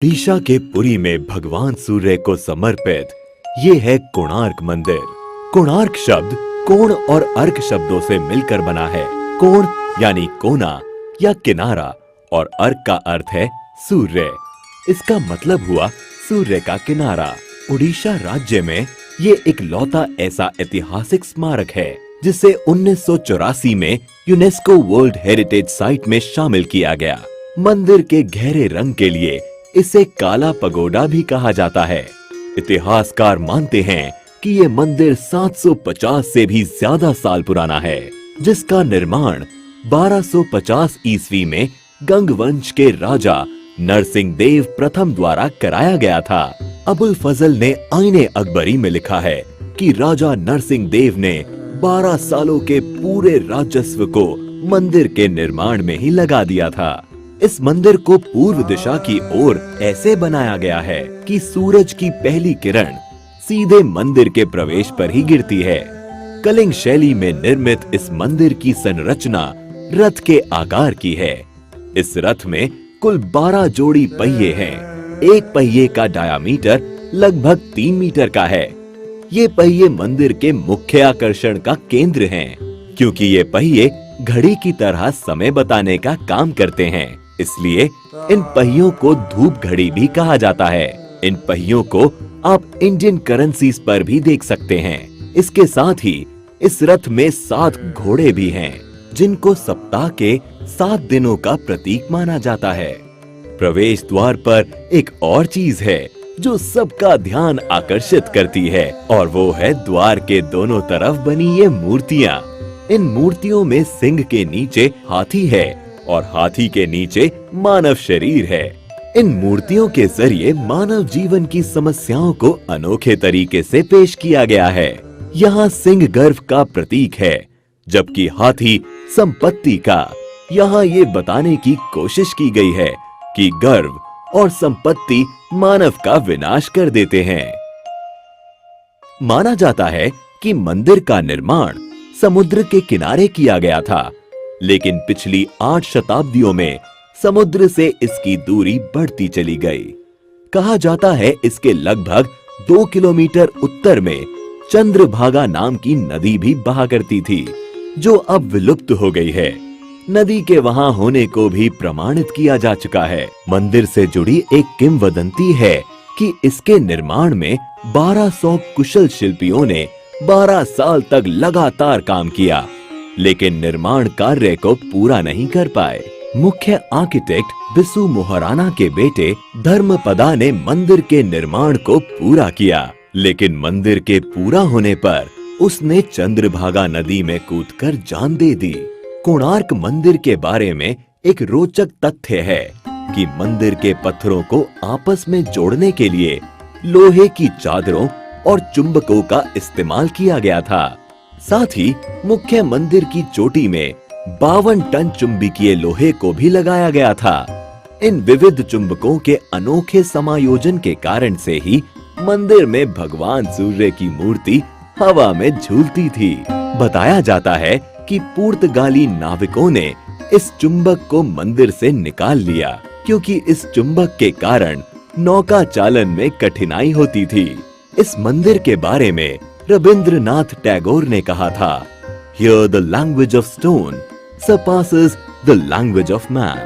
ओडिशा के पुरी में भगवान सूर्य को समर्पित ये है कोणार्क मंदिर। कोणार्क शब्द कोण और अर्क शब्दों से मिलकर बना है। कोण यानी कोना या किनारा और अर्क का अर्थ है सूर्य। इसका मतलब हुआ सूर्य का किनारा। ओडिशा राज्य में ये इकलौता ऐसा ऐतिहासिक स्मारक है जिसे 1984 में यूनेस्को वर्ल्ड हेरिटेज साइट में शामिल किया गया। मंदिर के गहरे रंग के लिए इसे काला पगोडा भी कहा जाता है। इतिहासकार मानते हैं कि ये मंदिर 750 से भी ज्यादा साल पुराना है, जिसका निर्माण 1250 ईस्वी में गंग वंश के राजा नरसिंह देव प्रथम द्वारा कराया गया था। अबुल फजल ने आईने अकबरी में लिखा है कि राजा नरसिंह देव ने 12 सालों के पूरे राजस्व को मंदिर के निर्माण में ही लगा दिया था। इस मंदिर को पूर्व दिशा की ओर ऐसे बनाया गया है कि सूरज की पहली किरण सीधे मंदिर के प्रवेश पर ही गिरती है। कलिंग शैली में निर्मित इस मंदिर की संरचना रथ के आकार की है। इस रथ में कुल 12 जोड़ी पहिए हैं। एक पहिए का डायामीटर लगभग 3 मीटर का है। ये पहिए मंदिर के मुख्य आकर्षण का केंद्र हैं, क्योंकि ये पहिए घड़ी की तरह समय बताने का काम करते हैं। इसलिए इन पहियों को धूप घड़ी भी कहा जाता है। इन पहियों को आप इंडियन करेंसीज पर भी देख सकते हैं। इसके साथ ही इस रथ में 7 घोड़े भी हैं, जिनको सप्ताह के 7 दिनों का प्रतीक माना जाता है। प्रवेश द्वार पर एक और चीज है जो सबका ध्यान आकर्षित करती है, और वो है द्वार के दोनों तरफ बनी ये मूर्तियाँ। इन मूर्तियों में सिंह के नीचे हाथी है और हाथी के नीचे मानव शरीर है। इन मूर्तियों के जरिए मानव जीवन की समस्याओं को अनोखे तरीके से पेश किया गया है। यहाँ सिंह गर्व का प्रतीक है, जबकि हाथी संपत्ति का। यहाँ ये बताने की कोशिश की गई है कि गर्व और संपत्ति मानव का विनाश कर देते हैं। माना जाता है कि मंदिर का निर्माण समुद्र के किनारे किया गया था, लेकिन पिछली 8 शताब्दियों में समुद्र से इसकी दूरी बढ़ती चली गई। कहा जाता है इसके लगभग 2 किलोमीटर उत्तर में चंद्रभागा नाम की नदी भी बहा करती थी, जो अब विलुप्त हो गई है। नदी के वहां होने को भी प्रमाणित किया जा चुका है। मंदिर से जुड़ी एक किंवदंती है कि इसके निर्माण में 1200 कुशल शिल्पियों ने 12 साल तक लगातार काम किया, लेकिन निर्माण कार्य को पूरा नहीं कर पाए। मुख्य आर्किटेक्ट बिसु मोहराना के बेटे धर्मपदा ने मंदिर के निर्माण को पूरा किया, लेकिन मंदिर के पूरा होने पर उसने चंद्रभागा नदी में कूदकर जान दे दी। कोणार्क मंदिर के बारे में एक रोचक तथ्य है कि मंदिर के पत्थरों को आपस में जोड़ने के लिए लोहे की चादरों और चुंबकों का इस्तेमाल किया गया था। साथ ही मुख्य मंदिर की चोटी में 52 टन चुंबकीय लोहे को भी लगाया गया था। इन विविध चुंबकों के अनोखे समायोजन के कारण से ही मंदिर में भगवान सूर्य की मूर्ति हवा में झूलती थी। बताया जाता है कि पुर्तगाली नाविकों ने इस चुंबक को मंदिर से निकाल लिया, क्योंकि इस चुंबक के कारण नौका चालन में कठिनाई होती थी। इस मंदिर के बारे में रविंद्रनाथ टैगोर ने कहा था, Here the language of stone surpasses the language of man।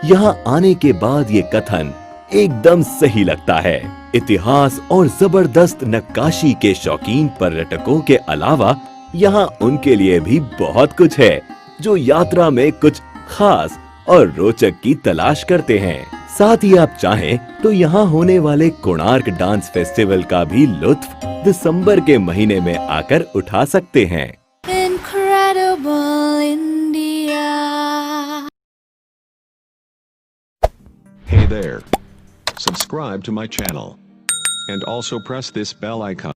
यहाँ आने के बाद ये कथन एकदम सही लगता है। इतिहास और जबरदस्त नक्काशी के शौकीन पर्यटकों के अलावा यहाँ उनके लिए भी बहुत कुछ है, जो यात्रा में कुछ खास और रोचक की तलाश करते हैं। साथ ही आप चाहें तो यहाँ होने वाले कोणार्क डांस फेस्टिवल का भी लुत्फ दिसंबर के महीने में आकर उठा सकते हैं। Incredible India. Hey there. Subscribe to my channel. And also press this bell icon.